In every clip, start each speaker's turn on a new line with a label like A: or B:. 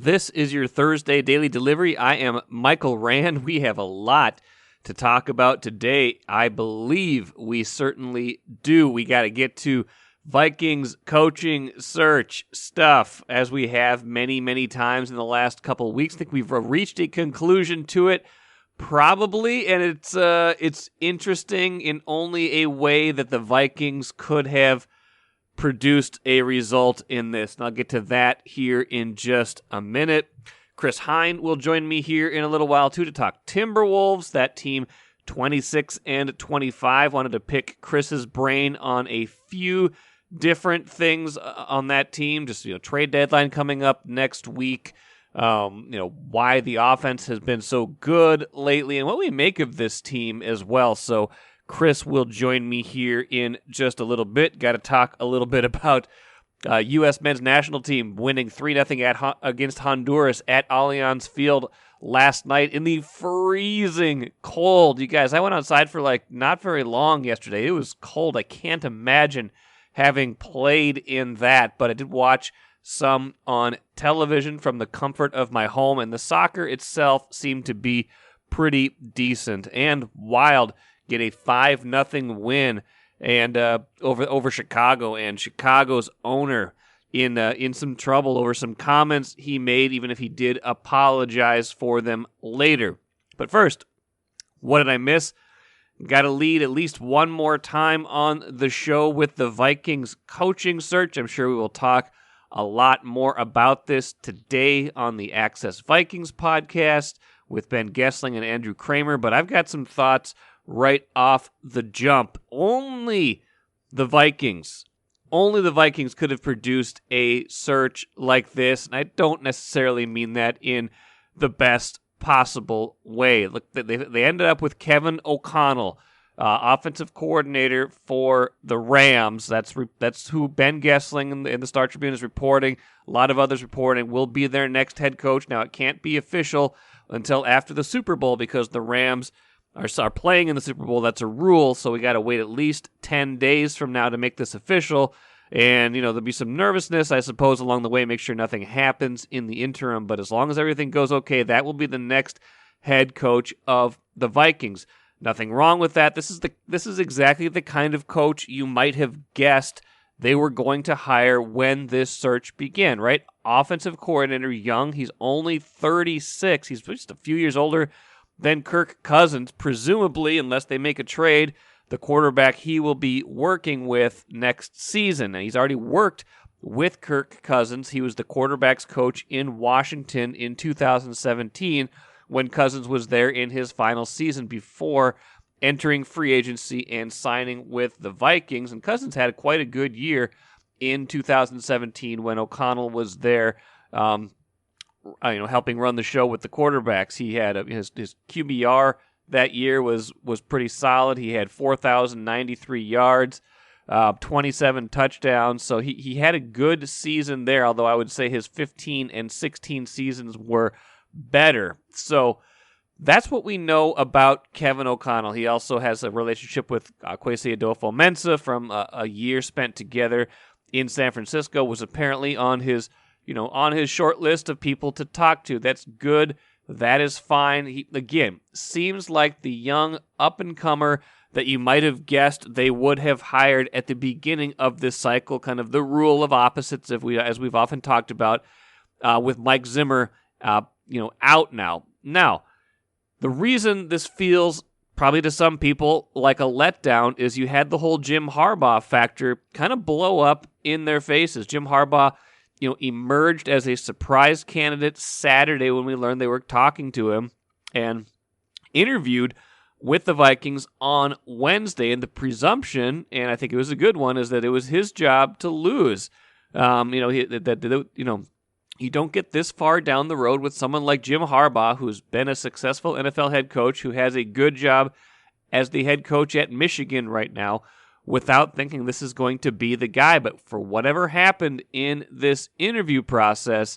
A: This is your Thursday Daily Delivery. I am Michael Rand. We have a lot to talk about today. I believe we certainly do. We got to get to Vikings coaching search stuff, as we have many, many times in the last couple of weeks. I think we've reached a conclusion to it, probably, and it's interesting in only a way that the Vikings could have produced a result in this. And I'll get to that here in just a minute. Chris Hine will join me here in a little while, too, to talk Timberwolves. That team, 26-25. Wanted to pick Chris's brain on a few different things on that team. Just, trade deadline coming up next week. Why the offense has been so good lately and what we make of this team as well. So Chris will join me here in just a little bit. Got to talk a little bit about U.S. men's national team winning 3-0 against Honduras at Allianz Field last night in the freezing cold. You guys, I went outside for not very long yesterday. It was cold. I can't imagine having played in that, but I did watch some on television from the comfort of my home, and the soccer itself seemed to be pretty decent and wild. Get a 5-0 win and over Chicago, and Chicago's owner in some trouble over some comments he made, even if he did apologize for them later. But first, what did I miss? Got to lead at least one more time on the show with the Vikings coaching search. I'm sure we will talk a lot more about this today on the Access Vikings podcast with Ben Gessling and Andrew Kramer, but I've got some thoughts right off the jump. Only the Vikings could have produced a search like this, and I don't necessarily mean that in the best possible way. Look, they ended up with Kevin O'Connell, offensive coordinator for the Rams. That's who Ben Gessling in the Star Tribune is reporting. A lot of others reporting will be their next head coach. Now, it can't be official until after the Super Bowl because the Rams are playing in the Super Bowl. That's a rule, so we got to wait at least 10 days from now to make this official. And, there'll be some nervousness, I suppose, along the way, make sure nothing happens in the interim. But as long as everything goes okay, that will be the next head coach of the Vikings. Nothing wrong with that. This is exactly the kind of coach you might have guessed they were going to hire when this search began, right? Offensive coordinator, young. He's only 36. He's just a few years older than Kirk Cousins, presumably, unless they make a trade, the quarterback he will be working with next season. And he's already worked with Kirk Cousins. He was the quarterback's coach in Washington in 2017 when Cousins was there in his final season before entering free agency and signing with the Vikings. And Cousins had quite a good year in 2017 when O'Connell was there, helping run the show with the quarterbacks. He had his QBR that year was pretty solid. He had 4,093 yards, 27 touchdowns. So he had a good season there, although I would say his 15 and 16 seasons were better. So that's what we know about Kevin O'Connell. He also has a relationship with Kwesi Adolfo-Mensah from a year spent together in San Francisco, was apparently on his short list of people to talk to. That's good. That is fine. He, again, seems like the young up-and-comer that you might have guessed they would have hired at the beginning of this cycle, kind of the rule of opposites, as we've often talked about, with Mike Zimmer, out now. Now, the reason this feels probably to some people like a letdown is you had the whole Jim Harbaugh factor kind of blow up in their faces. Jim Harbaugh emerged as a surprise candidate Saturday when we learned they were talking to him, and interviewed with the Vikings on Wednesday. And the presumption, and I think it was a good one, is that it was his job to lose. You don't get this far down the road with someone like Jim Harbaugh, who's been a successful NFL head coach, who has a good job as the head coach at Michigan right now, without thinking this is going to be the guy. But for whatever happened in this interview process,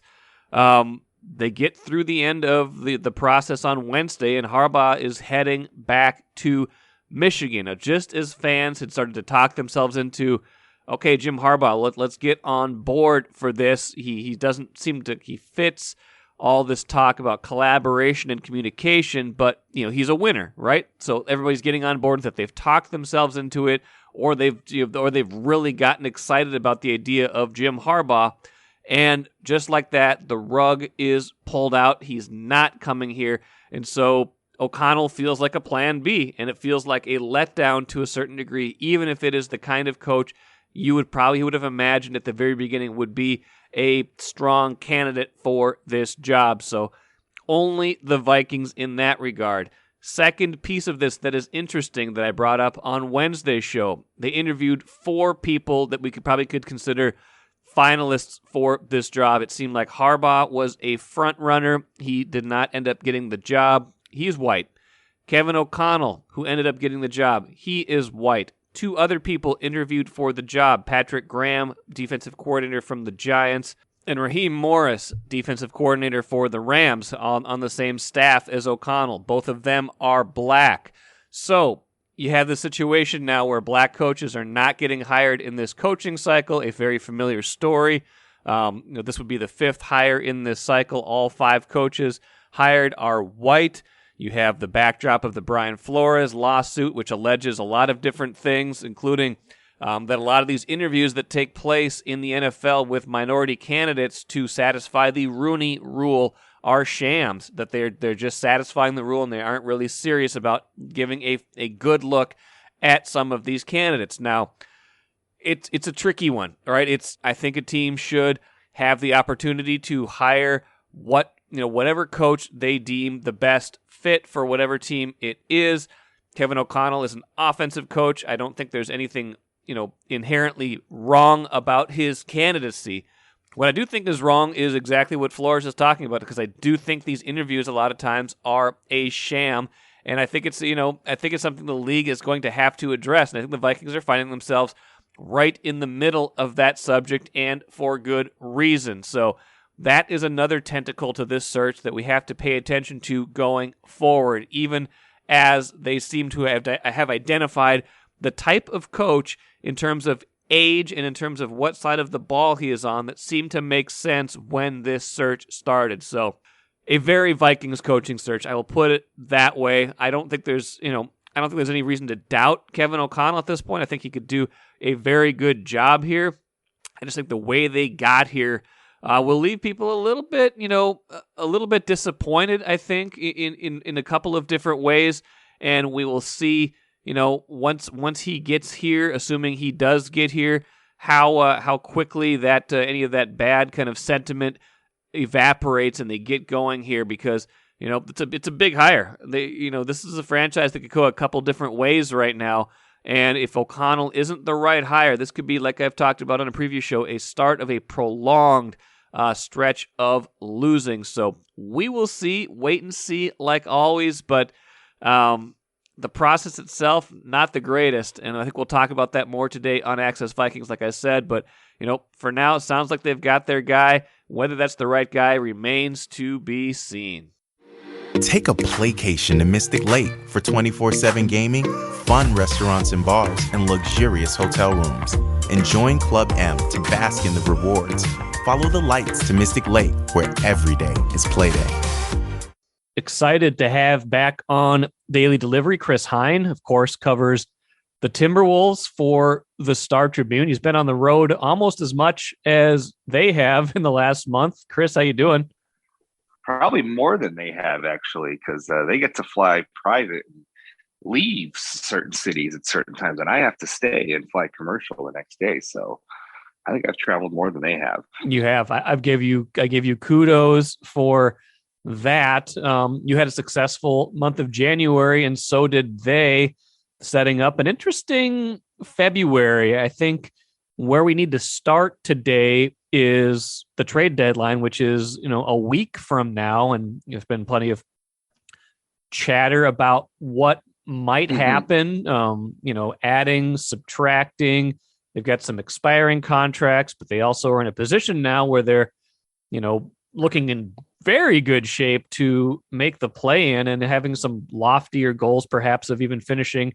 A: they get through the end of the process on Wednesday, and Harbaugh is heading back to Michigan. Now, just as fans had started to talk themselves into, okay, Jim Harbaugh, let's get on board for this. He doesn't seem to, he fits all this talk about collaboration and communication, but he's a winner, right? So everybody's getting on board that they've talked themselves into it, or they've really gotten excited about the idea of Jim Harbaugh. And just like that, the rug is pulled out. He's not coming here. And so O'Connell feels like a plan B, and it feels like a letdown to a certain degree, even if it is the kind of coach you would have imagined at the very beginning would be a strong candidate for this job. So only the Vikings in that regard. Second piece of this that is interesting that I brought up on Wednesday's show, they interviewed 4 people that we could consider finalists for this job. It seemed like Harbaugh was a front runner. He did not end up getting the job. He's white. Kevin O'Connell, who ended up getting the job, he is white. 2 other people interviewed for the job, Patrick Graham, defensive coordinator from the Giants, and Raheem Morris, defensive coordinator for the Rams, on the same staff as O'Connell. Both of them are black. So you have the situation now where black coaches are not getting hired in this coaching cycle, a very familiar story. This would be the 5th hire in this cycle. All 5 coaches hired are white. You have the backdrop of the Brian Flores lawsuit, which alleges a lot of different things, including that a lot of these interviews that take place in the NFL with minority candidates to satisfy the Rooney Rule are shams, that they're just satisfying the rule and they aren't really serious about giving a good look at some of these candidates. Now, it's a tricky one, all right? I think a team should have the opportunity to hire whatever coach they deem the best fit for whatever team it is. Kevin O'Connell is an offensive coach. I don't think there's anything, inherently wrong about his candidacy. What I do think is wrong is exactly what Flores is talking about, because I do think these interviews a lot of times are a sham, and I think it's something the league is going to have to address, and I think the Vikings are finding themselves right in the middle of that subject, and for good reason. So that is another tentacle to this search that we have to pay attention to going forward, even as they seem to have identified the type of coach in terms of age and in terms of what side of the ball he is on that seemed to make sense when this search started. So a very Vikings coaching search, I will put it that way. I don't think there's any reason to doubt Kevin O'Connell at this point. I think he could do a very good job here. I just think the way they got here will leave people a little bit disappointed, I think, in a couple of different ways. And we will see, once he gets here, assuming he does get here, how quickly that any of that bad kind of sentiment evaporates and they get going here, because it's a big hire. This is a franchise that could go a couple different ways right now. And if O'Connell isn't the right hire, this could be, like I've talked about on a previous show, a start of a prolonged stretch of losing. So we will see, wait and see, like always. But the process itself, not the greatest. And I think we'll talk about that more today on Access Vikings, like I said. But, for now, it sounds like they've got their guy. Whether that's the right guy remains to be seen.
B: Take a playcation to Mystic Lake for 24/7 gaming, fun restaurants and bars, and luxurious hotel rooms. And join Club M to bask in the rewards. Follow the lights to Mystic Lake, where every day is playday.
A: Excited to have back on Daily Delivery Chris Hine, of course, covers the Timberwolves for the Star Tribune. He's been on the road almost as much as they have in the last month. Chris, how you doing?
C: Probably more than they have, actually, because they get to fly private and leave certain cities at certain times, and I have to stay and fly commercial the next day. So I think I've traveled more than they have. You have.
A: I give you kudos for that. You had a successful month of January, and so did they, setting up an interesting February. I think where we need to start today is the trade deadline, which is, a week from now. And there's been plenty of chatter about what might happen, adding, subtracting. They've got some expiring contracts, but they also are in a position now where they're, looking in very good shape to make the play-in and having some loftier goals, perhaps, of even finishing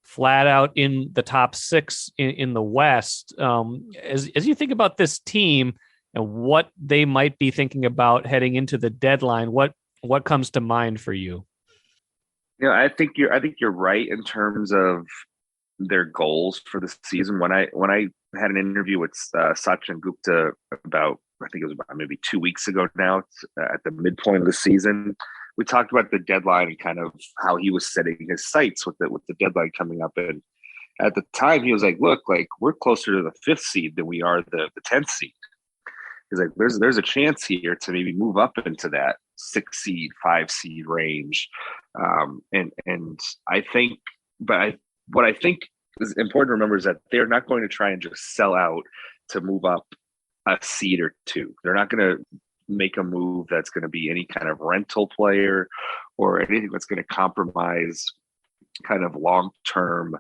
A: flat out in the top 6 in the West. As you think about this team, and what they might be thinking about heading into the deadline, what comes to mind for you?
C: I think you're right in terms of their goals for the season. When I had an interview with Sachin Gupta about, I think it was about maybe 2 weeks ago now, at the midpoint of the season, we talked about the deadline and kind of how he was setting his sights with the deadline coming up. And at the time, he was like, "Look, like we're closer to the 5th seed than we are the 10th seed." He's like, "There's a chance here to maybe move up into that 6 seed, 5 seed range," and I think, what I think is important to remember is that they're not going to try and just sell out to move up a seed or two. They're not going to make a move that's going to be any kind of rental player or anything that's going to compromise kind of long-term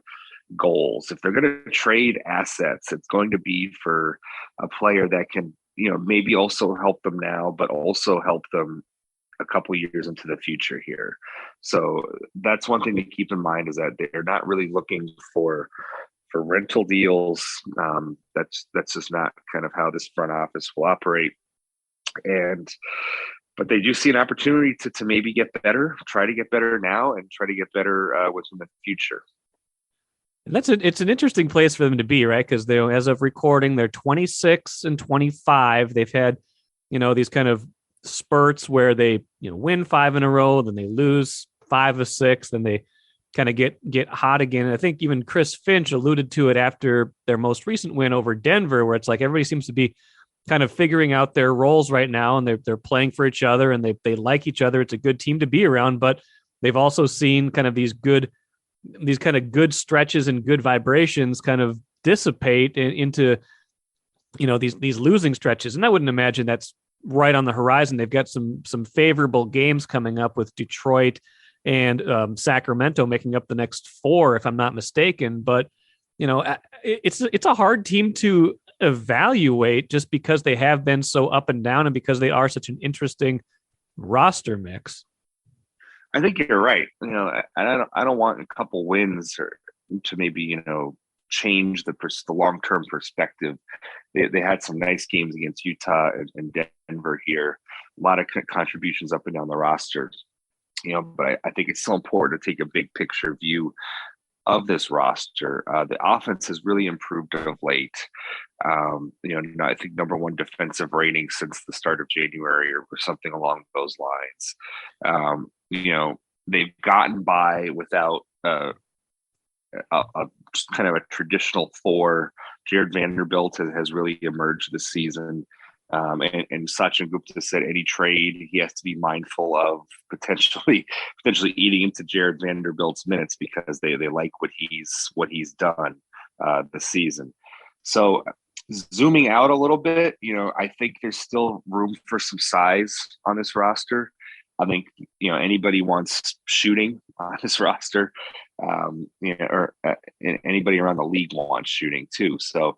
C: goals. If they're going to trade assets, it's going to be for a player that can, maybe also help them now, but also help them a couple years into the future here. So that's one thing to keep in mind, is that they're not really looking for rental deals. That's just not kind of how this front office will operate. But they do see an opportunity to maybe get better, try to get better now, and try to get better within the future.
A: And it's an interesting place for them to be, right? Because they, as of recording, they're 26-25. They've had, these kind of spurts where they, win 5 in a row, then they lose 5 of 6, then they kind of get hot again. And I think even Chris Finch alluded to it after their most recent win over Denver, where it's like everybody seems to be kind of figuring out their roles right now, and they're playing for each other, and they like each other. It's a good team to be around, but they've also seen kind of these kind of good stretches and good vibrations kind of dissipate into, these losing stretches. And I wouldn't imagine that's right on the horizon. They've got some favorable games coming up with Detroit and Sacramento making up the next 4, if I'm not mistaken. But, it's a hard team to evaluate just because they have been so up and down and because they are such an interesting roster mix.
C: I think you're right. I don't want a couple wins to maybe, change the long-term perspective. They had some nice games against Utah and Denver here. A lot of contributions up and down the roster. But I think it's so important to take a big picture view of this roster. The offense has really improved of late. I think number 1 defensive rating since the start of January or something along those lines. They've gotten by without a just kind of a traditional 4. Jared Vanderbilt has really emerged this season. And Sachin Gupta said any trade, he has to be mindful of potentially eating into Jared Vanderbilt's minutes because they like what he's done this season. So zooming out a little bit, I think there's still room for some size on this roster. I think, anybody wants shooting on this roster, or anybody around the league wants shooting too. So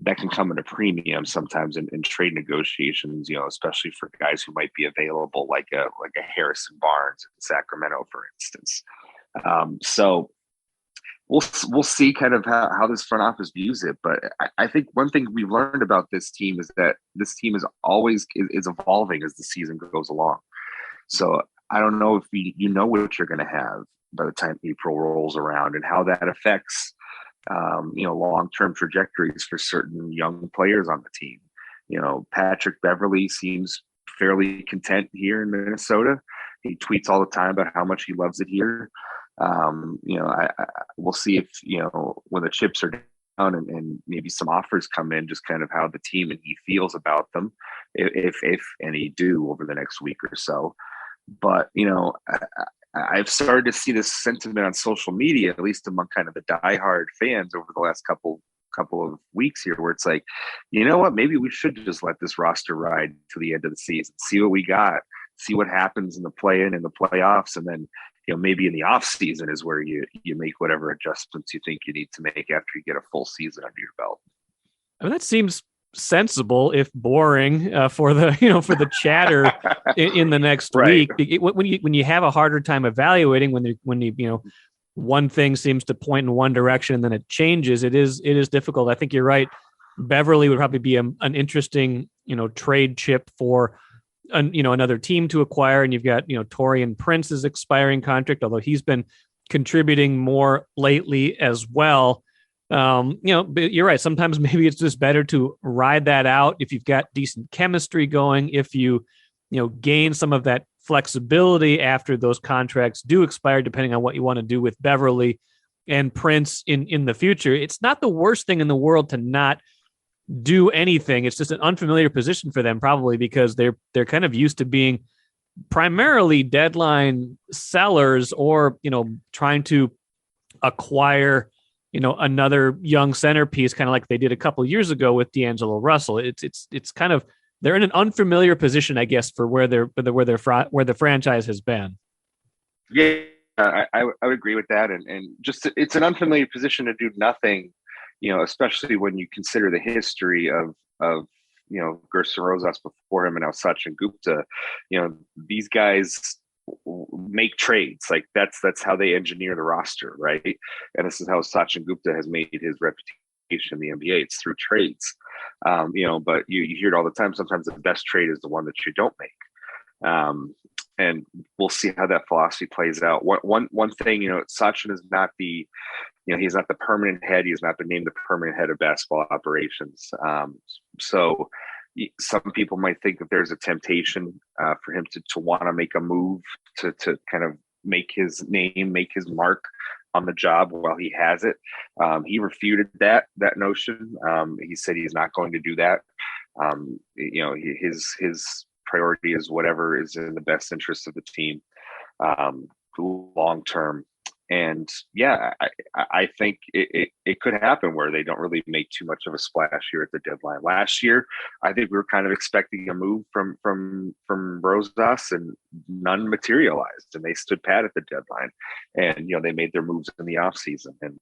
C: that can come at a premium sometimes in trade negotiations, especially for guys who might be available, like a Harrison Barnes in Sacramento, for instance. So we'll see kind of how this front office views it. But I think one thing we've learned about this team is that this team is always evolving as the season goes along. So I don't know if you know what you're going to have by the time April rolls around, and how that affects long-term trajectories for certain young players on the team. Patrick Beverley seems fairly content here in Minnesota. He tweets all the time about how much he loves it here. We'll see if, when the chips are down and maybe some offers come in, just kind of how the team and he feels about them, if any do over the next week or so. But, I've started to see this sentiment on social media, at least among kind of the diehard fans over the last couple of weeks here, where it's like, what, maybe we should just let this roster ride to the end of the season, see what we got, see what happens in the play-in and the playoffs. And then, maybe in the off season is where you make whatever adjustments you think you need to make after you get a full season under your belt.
A: I mean, that seems sensible, if boring, for the chatter in the next
C: right.
A: week. When you have a harder time evaluating, when you one thing seems to point in one direction and then it changes, it is difficult. I think you're right. Beverly would probably be an interesting trade chip for another team to acquire. And you've got, Torian Prince's expiring contract, although he's been contributing more lately as well. But you're right. Sometimes maybe it's just better to ride that out if you've got decent chemistry going, if you gain some of that flexibility after those contracts do expire, depending on what you want to do with Beverly and Prince in the future. It's not the worst thing in the world to not do anything. It's just an unfamiliar position for them, probably because they're kind of used to being primarily deadline sellers or, trying to acquire, another young centerpiece, kind of like they did a couple years ago with D'Angelo Russell. It's kind of, they're in an unfamiliar position, I guess, for where the franchise has been.
C: Yeah, I would agree with that. And just, it's an unfamiliar position to do nothing, especially when you consider the history of Gerson Rosas before him and now Sachin Gupta. These guys make trades. Like that's how they engineer the roster, right? And this is how Sachin Gupta has made his reputation in the NBA. It's through trades. But you hear it all the time. Sometimes the best trade is the one that you don't make. And we'll see how that philosophy plays out. One thing, Sachin is not he's not the permanent head. He has not been named the permanent head of basketball operations. So some people might think that there's a temptation for him to want to make a move to kind of make his name, make his mark on the job while he has it. He refuted that notion. He said he's not going to do that. His priority is whatever is in the best interest of the team long term. And yeah, I think it could happen where they don't really make too much of a splash here at the deadline. Last year, I think we were kind of expecting a move from Rosas, and none materialized, and they stood pat at the deadline. And they made their moves in the offseason. And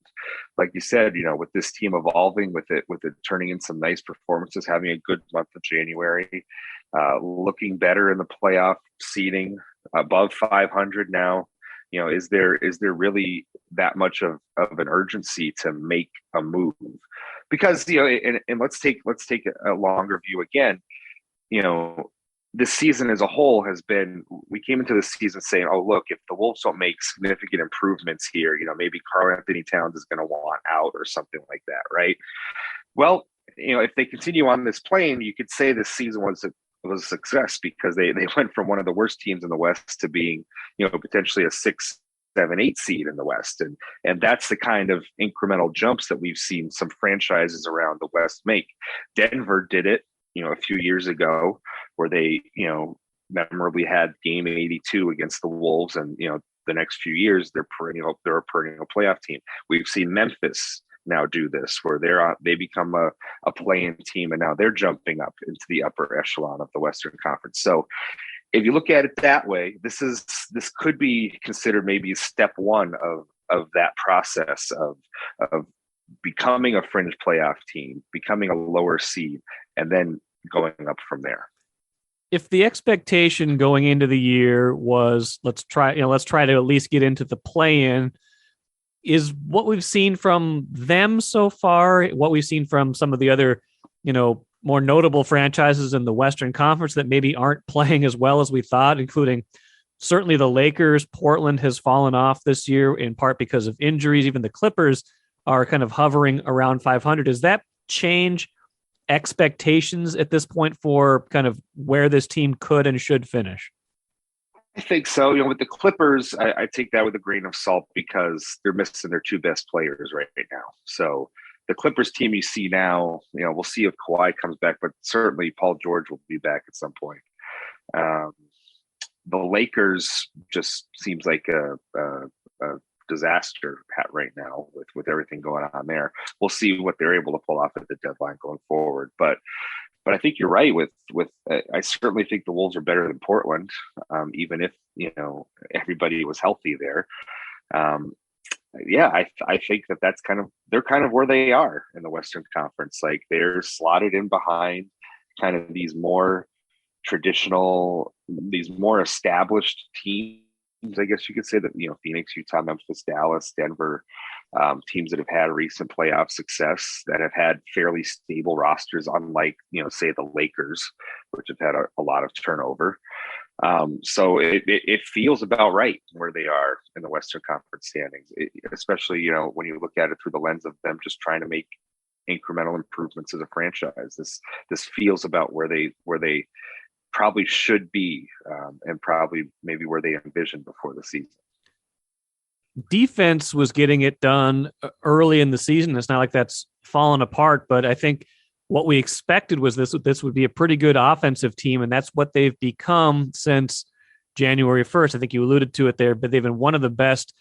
C: like you said, with this team evolving, with it turning in some nice performances, having a good month of January, looking better in the playoff seeding, above 500 now. Is there really that much of an urgency to make a move? Because and let's take a longer view again. This season as a whole has been. We came into the season saying, "Oh, look, if the Wolves don't make significant improvements here, maybe Karl Anthony Towns is going to want out or something like that, right?" Well, if they continue on this plane, you could say this season was a success because they went from one of the worst teams in the West to being, potentially a 6, 7, 8 seed in the West. And that's the kind of incremental jumps that we've seen some franchises around the West make. Denver did it, a few years ago where they, memorably had game 82 against the Wolves. And, the next few years, they're a perennial playoff team. We've seen Memphis now do this where they become a play-in team, and now they're jumping up into the upper echelon of the Western Conference. So if you look at it that way, this could be considered maybe step one of that process of becoming a fringe playoff team, becoming a lower seed, and then going up from there.
A: If the expectation going into the year was let's try to at least get into the play-in, is what we've seen from them so far, what we've seen from some of the other, more notable franchises in the Western Conference that maybe aren't playing as well as we thought, including certainly the Lakers. Portland has fallen off this year in part because of injuries. Even the Clippers are kind of hovering around 500. Does that change expectations at this point for kind of where this team could and should finish?
C: I think so. With the Clippers, I take that with a grain of salt because they're missing their two best players right now. So the Clippers team you see now, we'll see if Kawhi comes back, but certainly Paul George will be back at some point. The Lakers just seems like a disaster right now with everything going on there. We'll see what they're able to pull off at the deadline going forward. But I think you're right with I certainly think the Wolves are better than Portland, even if, everybody was healthy there. I think that's they're kind of where they are in the Western Conference. Like they're slotted in behind kind of these more traditional, these more established teams. I guess you could say that, Phoenix, Utah, Memphis, Dallas, Denver, teams that have had recent playoff success, that have had fairly stable rosters, unlike, say the Lakers, which have had a lot of turnover. So it feels about right where they are in the Western Conference standings, especially, when you look at it through the lens of them just trying to make incremental improvements as a franchise. This feels about where they probably should be, and probably maybe where they envisioned before the season.
A: Defense was getting it done early in the season. It's not like that's fallen apart, but I think what we expected was this would be a pretty good offensive team, and that's what they've become since January 1st. I think you alluded to it there, but they've been one of the best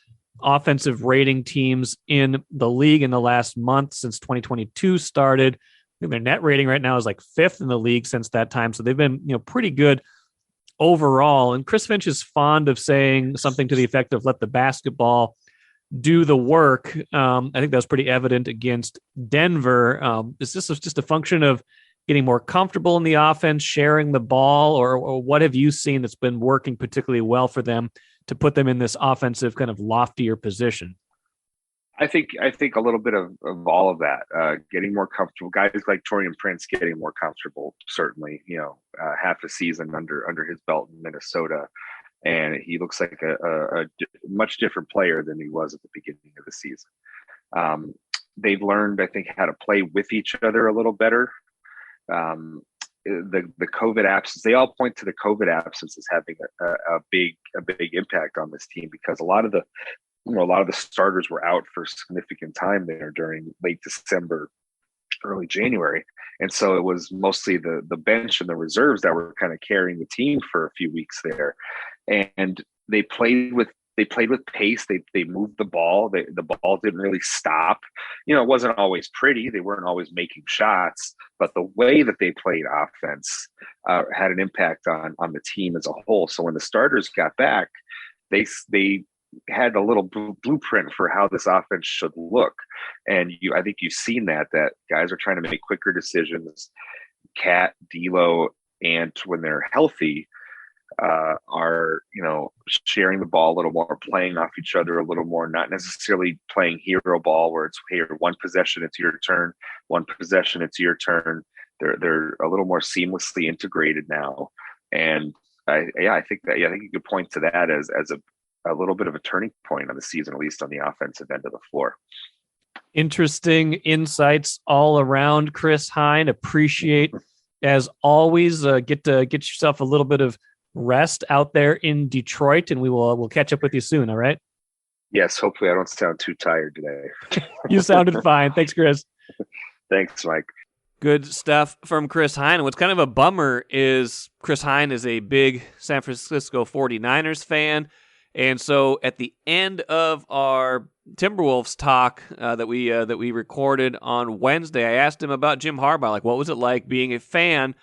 A: offensive rating teams in the league in the last month since 2022 started. I think their net rating right now is like 5th in the league since that time, so they've been pretty good overall. And Chris Finch is fond of saying something to the effect of let the basketball do the work. I think that was pretty evident against Denver. Is this just a function of getting more comfortable in the offense, sharing the ball, or what have you seen that's been working particularly well for them to put them in this offensive kind of loftier position?
C: I think a little bit of all of that, getting more comfortable. Guys like Taurean Prince getting more comfortable, certainly, half a season under his belt in Minnesota. And he looks like a much different player than he was at the beginning of the season. They've learned, I think, how to play with each other a little better. The COVID absence, they all point to the COVID absence as having a big impact on this team, because a lot of the starters were out for significant time there during late December, early January. And so it was mostly the bench and the reserves that were kind of carrying the team for a few weeks there. And they played with pace. They moved the ball. The ball didn't really stop. It wasn't always pretty. They weren't always making shots, but the way that they played offense had an impact on the team as a whole. So when the starters got back, they had a little blueprint for how this offense should look. And I think you've seen that guys are trying to make quicker decisions. Cat, D'Lo, and when they're healthy, are sharing the ball a little more, playing off each other a little more, not necessarily playing hero ball where it's here, one possession it's your turn, one possession it's your turn. They're a little more seamlessly integrated now. And I think you could point to that as a little bit of a turning point on the season, at least on the offensive end of the floor.
A: Interesting insights all around, Chris Hine. Appreciate, as always, get yourself a little bit of rest out there in Detroit, and we'll catch up with you soon. All right.
C: Yes. Hopefully I don't sound too tired today.
A: You sounded fine. Thanks, Chris.
C: Thanks, Mike.
A: Good stuff from Chris Hine. What's kind of a bummer is Chris Hine is a big San Francisco 49ers fan. And so at the end of our Timberwolves talk that we recorded on Wednesday, I asked him about Jim Harbaugh. Like, what was it like being a fan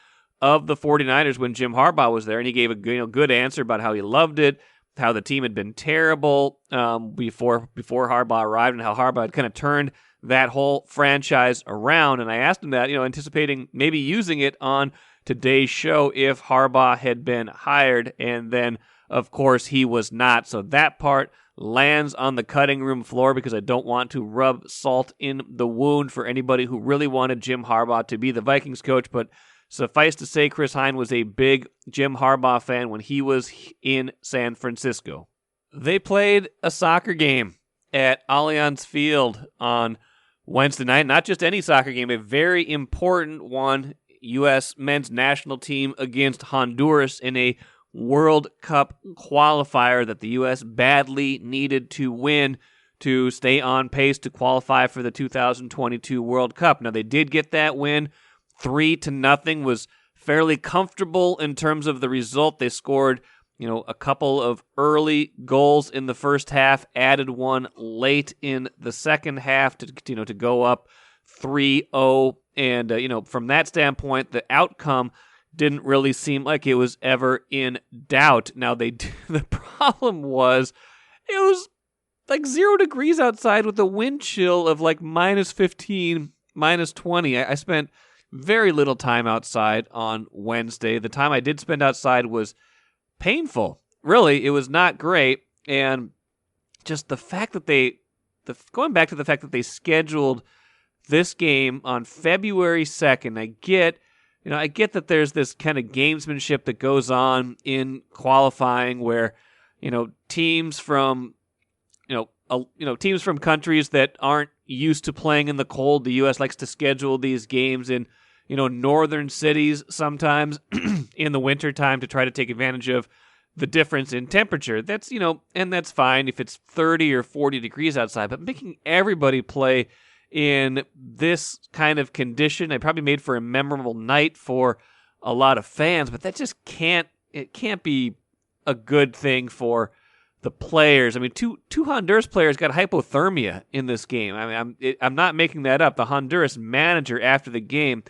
A: of the 49ers when Jim Harbaugh was there? And he gave a good answer about how he loved it, how the team had been terrible before Harbaugh arrived, and how Harbaugh had kind of turned that whole franchise around. And I asked him that, anticipating maybe using it on today's show if Harbaugh had been hired, and then of course, he was not. So that part lands on the cutting room floor because I don't want to rub salt in the wound for anybody who really wanted Jim Harbaugh to be the Vikings coach. But suffice to say, Chris Hine was a big Jim Harbaugh fan when he was in San Francisco. They played a soccer game at Allianz Field on Wednesday night. Not just any soccer game, a very important one. U.S. men's national team against Honduras in a World Cup qualifier that the U.S. badly needed to win to stay on pace to qualify for the 2022 World Cup. Now, they did get that win. 3-0 was fairly comfortable in terms of the result. They scored, a couple of early goals in the first half, added one late in the second half to go up 3-0. And, from that standpoint, the outcome didn't really seem like it was ever in doubt. Now, the problem was it was like 0 degrees outside with a wind chill of like -15, -20. I spent very little time outside on Wednesday. The time I did spend outside was painful. Really, it was not great. And just the fact that they going back to the fact that they scheduled this game on February 2nd, I get that there's this kind of gamesmanship that goes on in qualifying where, teams from teams from countries that aren't used to playing in the cold, the U.S. likes to schedule these games in, northern cities sometimes in the wintertime to try to take advantage of the difference in temperature. That's, and that's fine if it's 30 or 40 degrees outside, but making everybody play in this kind of condition, it probably made for a memorable night for a lot of fans, but that just can't be a good thing for the players. I mean, two Honduras players got hypothermia in this game. I mean, I'm not making that up. The Honduras manager after the game,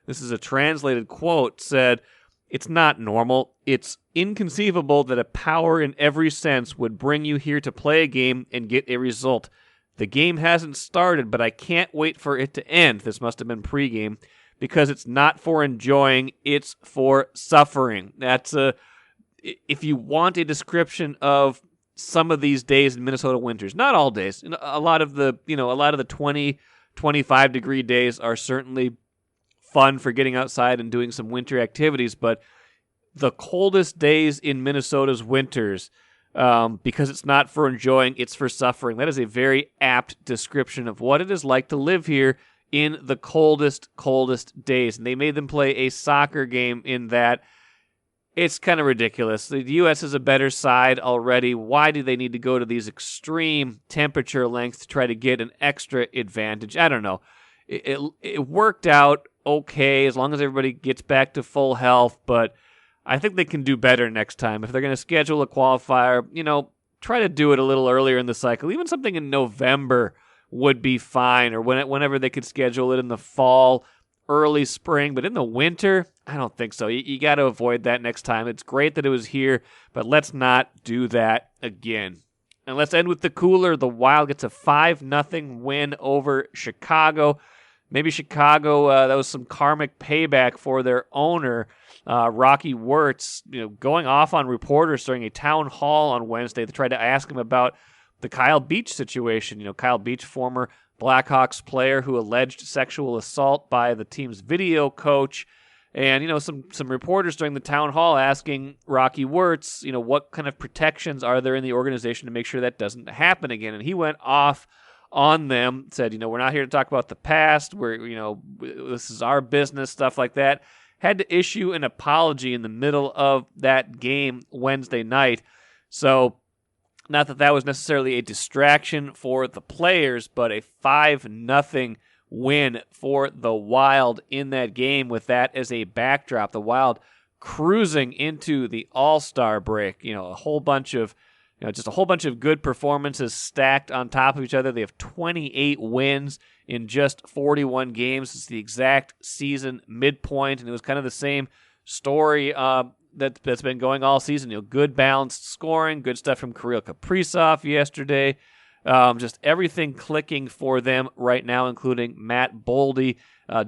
A: this is a translated quote, said, "It's not normal. It's inconceivable that a power in every sense would bring you here to play a game and get a result. The game hasn't started, but I can't wait for it to end." This must have been pregame, because it's not for enjoying, it's for suffering. That's if you want a description of some of these days in Minnesota winters, not all days. A lot of the 20, 25 degree days are certainly fun for getting outside and doing some winter activities, but the coldest days in Minnesota's winters, because it's not for enjoying, it's for suffering. That is a very apt description of what it is like to live here in the coldest days. And they made them play a soccer game in that. It's kind of ridiculous. The U.S. is a better side already. Why do they need to go to these extreme temperature lengths to try to get an extra advantage? I don't know. It worked out okay as long as everybody gets back to full health, but I think they can do better next time. If they're going to schedule a qualifier, try to do it a little earlier in the cycle. Even something in November would be fine, or whenever they could schedule it in the fall, early spring. But in the winter, I don't think so. You got to avoid that next time. It's great that it was here, but let's not do that again. And let's end with the cooler. The Wild gets a 5-0 win over Chicago. Maybe Chicago, that was some karmic payback for their owner, Rocky Wirtz, going off on reporters during a town hall on Wednesday to try to ask him about the Kyle Beach situation. Kyle Beach, former Blackhawks player who alleged sexual assault by the team's video coach. And, some reporters during the town hall asking Rocky Wirtz, what kind of protections are there in the organization to make sure that doesn't happen again? And he went off on them, said, we're not here to talk about the past. This is our business, stuff like that. Had to issue an apology in the middle of that game Wednesday night. So, not that was necessarily a distraction for the players, but a 5-0 win for the Wild in that game with that as a backdrop. The Wild cruising into the All-Star break. A whole bunch of good performances stacked on top of each other. They have 28 wins in just 41 games. It's the exact season midpoint, and it was kind of the same story that's been going all season. Good balanced scoring, good stuff from Kirill Kaprizov yesterday. Just everything clicking for them right now, including Matt Boldy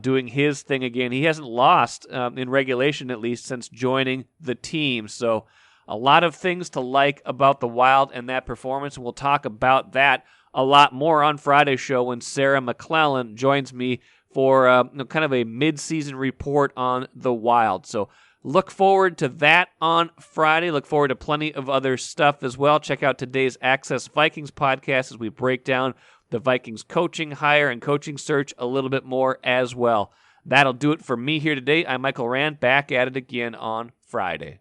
A: doing his thing again. He hasn't lost in regulation, at least, since joining the team. So a lot of things to like about the Wild and that performance, and we'll talk about that a lot more on Friday's show when Sarah McClellan joins me for kind of a mid-season report on the Wild. So look forward to that on Friday. Look forward to plenty of other stuff as well. Check out today's Access Vikings podcast as we break down the Vikings coaching hire and coaching search a little bit more as well. That'll do it for me here today. I'm Michael Rand, back at it again on Friday.